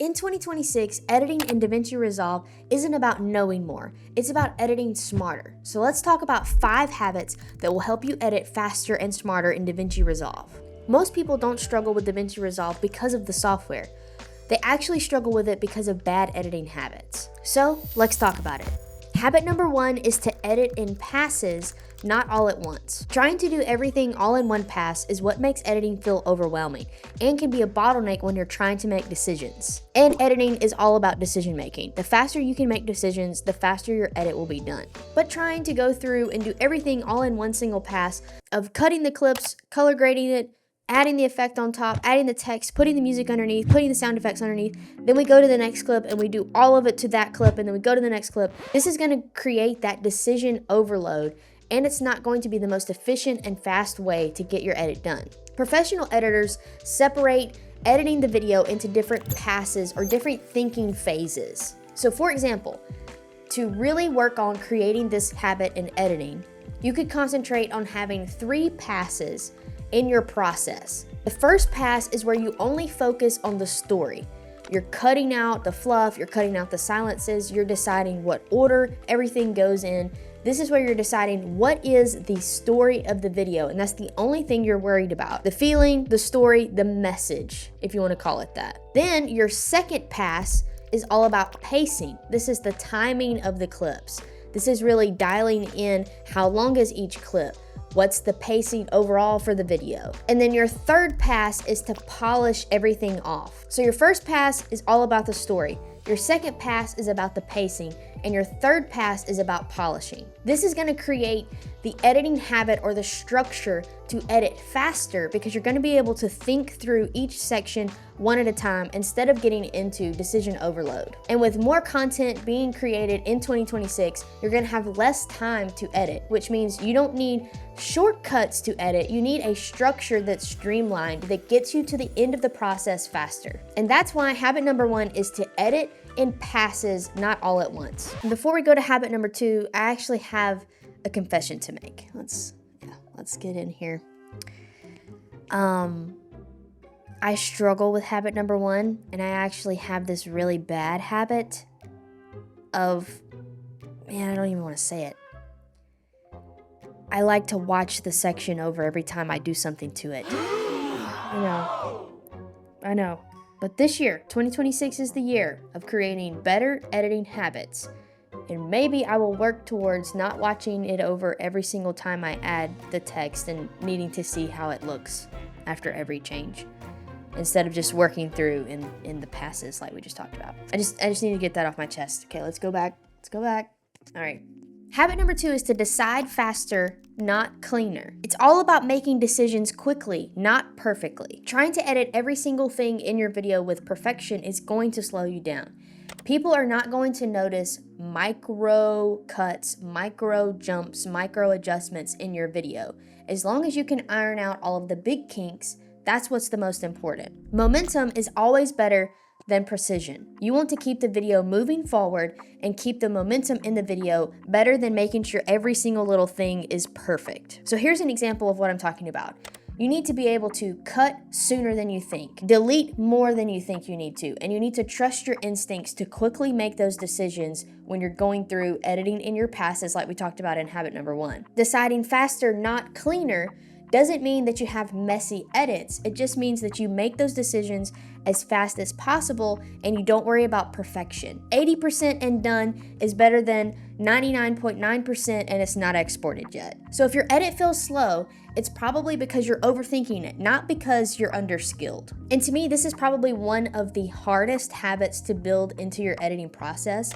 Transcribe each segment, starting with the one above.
In 2026, editing in DaVinci Resolve isn't about knowing more, it's about editing smarter. So let's talk about 5 habits that will help you edit faster and smarter in DaVinci Resolve. Most people don't struggle with DaVinci Resolve because of the software. They actually struggle with it because of bad editing habits. So let's talk about it. Habit number 1 is to edit in passes, not all at once. Trying to do everything all in one pass is what makes editing feel overwhelming and can be a bottleneck when you're trying to make decisions. And editing is all about decision making. The faster you can make decisions, the faster your edit will be done. But trying to go through and do everything all in one single pass of cutting the clips, color grading it, adding the effect on top, adding the text, putting the music underneath, putting the sound effects underneath, then we go to the next clip and we do all of it to that clip, and then we go to the next clip. This is going to create that decision overload, and it's not going to be the most efficient and fast way to get your edit done. Professional editors separate editing the video into different passes or different thinking phases. So for example, to really work on creating this habit in editing, you could concentrate on having 3 passes in your process. The first pass is where you only focus on the story. You're cutting out the fluff, you're cutting out the silences, you're deciding what order everything goes in. This is where you're deciding what is the story of the video, and that's the only thing you're worried about. The feeling, the story, the message, if you want to call it that. Then your second pass is all about pacing. This is the timing of the clips. This is really dialing in how long is each clip. What's the pacing overall for the video? And then your third pass is to polish everything off. So your first pass is all about the story. Your second pass is about the pacing, and your third pass is about polishing. This is gonna create the editing habit or the structure to edit faster because you're gonna be able to think through each section one at a time instead of getting into decision overload. And with more content being created in 2026, you're gonna have less time to edit, which means you don't need shortcuts to edit. You need a structure that's streamlined that gets you to the end of the process faster. And that's why habit number 1 is to edit in passes, not all at once. And before we go to habit number 2, I actually have a confession to make. Let's get in here. I struggle with habit number 1, and I actually have this really bad habit of, man, I don't even want to say it. I like to watch the section over every time I do something to it. I know. But this year, 2026 is the year of creating better editing habits. And maybe I will work towards not watching it over every single time I add the text and needing to see how it looks after every change, instead of just working through in the passes like we just talked about. I just need to get that off my chest. Okay, let's go back. All right. Habit number 2 is to decide faster, not cleaner. It's all about making decisions quickly, not perfectly. Trying to edit every single thing in your video with perfection is going to slow you down. People are not going to notice micro cuts, micro jumps, micro adjustments in your video. As long as you can iron out all of the big kinks, that's what's the most important. Momentum is always better than precision. You want to keep the video moving forward and keep the momentum in the video better than making sure every single little thing is perfect. So here's an example of what I'm talking about. You need to be able to cut sooner than you think, delete more than you think you need to, and you need to trust your instincts to quickly make those decisions when you're going through editing in your passes like we talked about in habit number 1. Deciding faster, not cleaner, doesn't mean that you have messy edits. It just means that you make those decisions as fast as possible and you don't worry about perfection. 80% and done is better than 99.9% and it's not exported yet. So if your edit feels slow, it's probably because you're overthinking it, not because you're underskilled. And to me, this is probably one of the hardest habits to build into your editing process,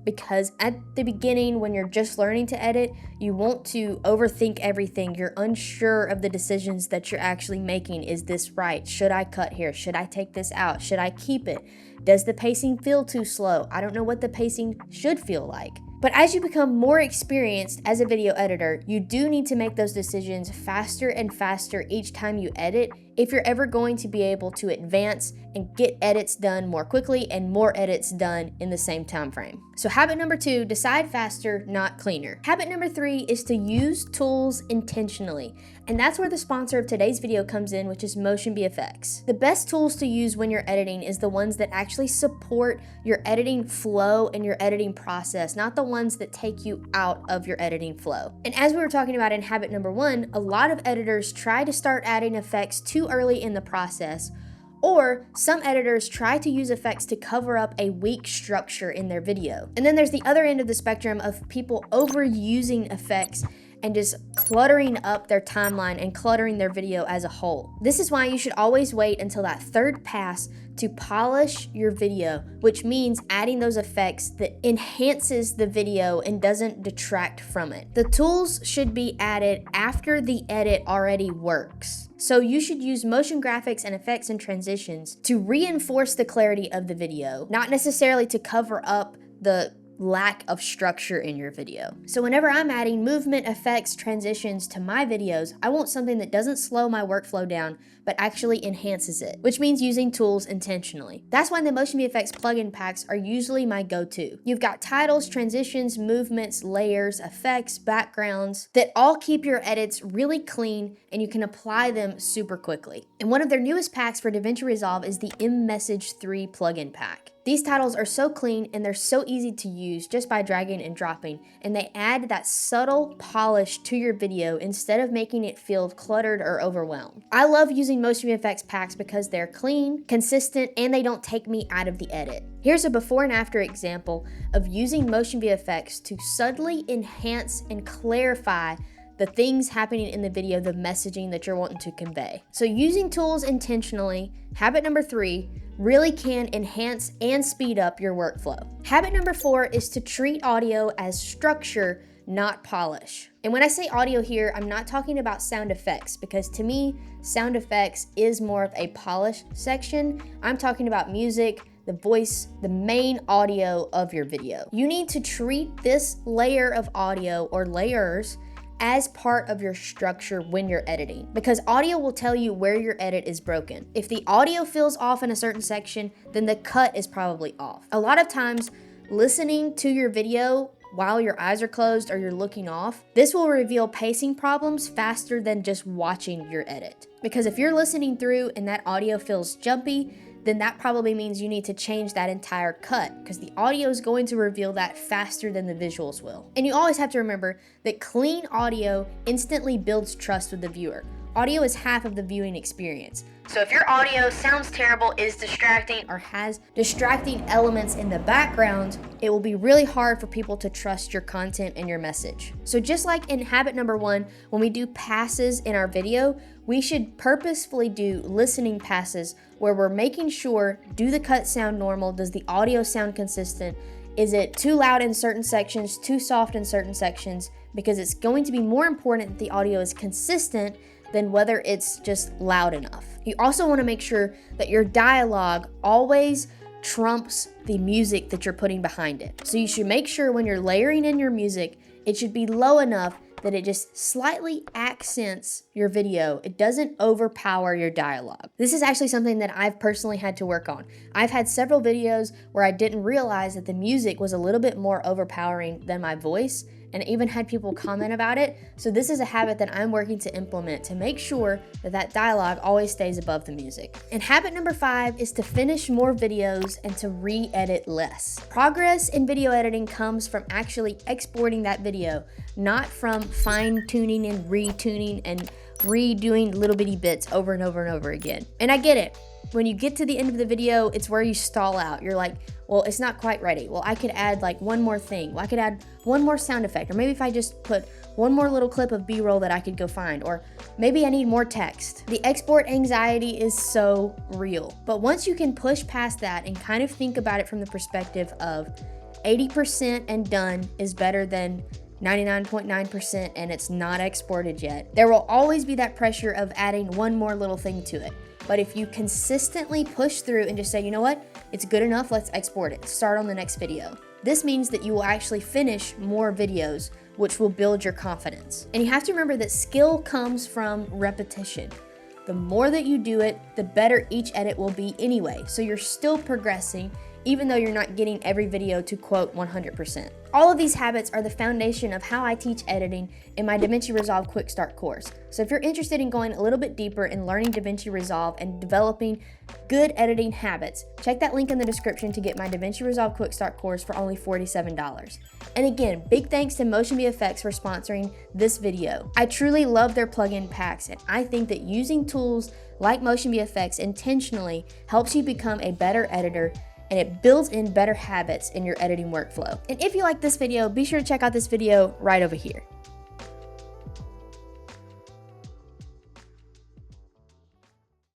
because at the beginning, when you're just learning to edit, you want to overthink everything. You're unsure of the decisions that you're actually making. Is this right? Should I cut here? Should I take this out? Should I keep it? Does the pacing feel too slow? I don't know what the pacing should feel like. But as you become more experienced as a video editor, you do need to make those decisions faster and faster each time you edit if you're ever going to be able to advance and get edits done more quickly and more edits done in the same time frame. So habit number 2, decide faster, not cleaner. Habit number 3 is to use tools intentionally. And that's where the sponsor of today's video comes in, which is MotionVFX. The best tools to use when you're editing is the ones that actually support your editing flow and your editing process, not the ones that take you out of your editing flow. And as we were talking about in habit number 1, a lot of editors try to start adding effects too early in the process, or some editors try to use effects to cover up a weak structure in their video. And then there's the other end of the spectrum of people overusing effects and just cluttering up their timeline and cluttering their video as a whole. This is why you should always wait until that third pass to polish your video, which means adding those effects that enhances the video and doesn't detract from it. The tools should be added after the edit already works. So you should use motion graphics and effects and transitions to reinforce the clarity of the video, not necessarily to cover up the lack of structure in your video. So whenever I'm adding movement, effects, transitions to my videos, I want something that doesn't slow my workflow down, but actually enhances it, which means using tools intentionally. That's why the MotionVFX plugin packs are usually my go-to. You've got titles, transitions, movements, layers, effects, backgrounds that all keep your edits really clean and you can apply them super quickly. And one of their newest packs for DaVinci Resolve is the mMessage 3 plugin pack. These titles are so clean and they're so easy to use just by dragging and dropping, and they add that subtle polish to your video instead of making it feel cluttered or overwhelmed. I love using MotionVFX packs because they're clean, consistent, and they don't take me out of the edit. Here's a before and after example of using MotionVFX to subtly enhance and clarify the things happening in the video, the messaging that you're wanting to convey. So using tools intentionally, habit number 3, really can enhance and speed up your workflow. Habit number 4 is to treat audio as structure, not polish. And when I say audio here, I'm not talking about sound effects, because to me, sound effects is more of a polish section. I'm talking about music, the voice, the main audio of your video. You need to treat this layer of audio or layers as part of your structure when you're editing, because audio will tell you where your edit is broken. If the audio feels off in a certain section, then the cut is probably off. A lot of times, listening to your video while your eyes are closed or you're looking off, this will reveal pacing problems faster than just watching your edit. Because if you're listening through and that audio feels jumpy, then that probably means you need to change that entire cut, because the audio is going to reveal that faster than the visuals will. And you always have to remember that clean audio instantly builds trust with the viewer. Audio is half of the viewing experience. So if your audio sounds terrible, is distracting, or has distracting elements in the background, it will be really hard for people to trust your content and your message. So just like in habit number 1, when we do passes in our video, we should purposefully do listening passes where we're making sure, do the cut sound normal? Does the audio sound consistent? Is it too loud in certain sections, too soft in certain sections? Because it's going to be more important that the audio is consistent than whether it's just loud enough. You also want to make sure that your dialogue always trumps the music that you're putting behind it. So you should make sure when you're layering in your music, it should be low enough that it just slightly accents your video. It doesn't overpower your dialogue. This is actually something that I've personally had to work on. I've had several videos where I didn't realize that the music was a little bit more overpowering than my voice, and I even had people comment about it. So this is a habit that I'm working to implement to make sure that that dialogue always stays above the music. And habit number 5 is to finish more videos and to re-edit less. Progress in video editing comes from actually exporting that video, not from fine-tuning and retuning and redoing little bitty bits over and over and over again. And I get it. When you get to the end of the video, it's where you stall out. You're like, well, it's not quite ready. Well, I could add like one more thing. Well, I could add one more sound effect. Or maybe if I just put one more little clip of B-roll that I could go find. Or maybe I need more text. The export anxiety is so real. But once you can push past that and kind of think about it from the perspective of 80% and done is better than 99.9% and it's not exported yet, there will always be that pressure of adding one more little thing to it. But if you consistently push through and just say, you know what, it's good enough, let's export it, start on the next video. This means that you will actually finish more videos, which will build your confidence. And you have to remember that skill comes from repetition. The more that you do it, the better each edit will be anyway, so you're still progressing even though you're not getting every video to quote 100%. All of these habits are the foundation of how I teach editing in my DaVinci Resolve Quick Start course. So if you're interested in going a little bit deeper in learning DaVinci Resolve and developing good editing habits, check that link in the description to get my DaVinci Resolve Quick Start course for only $47. And again, big thanks to MotionVFX for sponsoring this video. I truly love their plugin packs, and I think that using tools like MotionVFX intentionally helps you become a better editor, and it builds in better habits in your editing workflow. And if you like this video, be sure to check out this video right over here.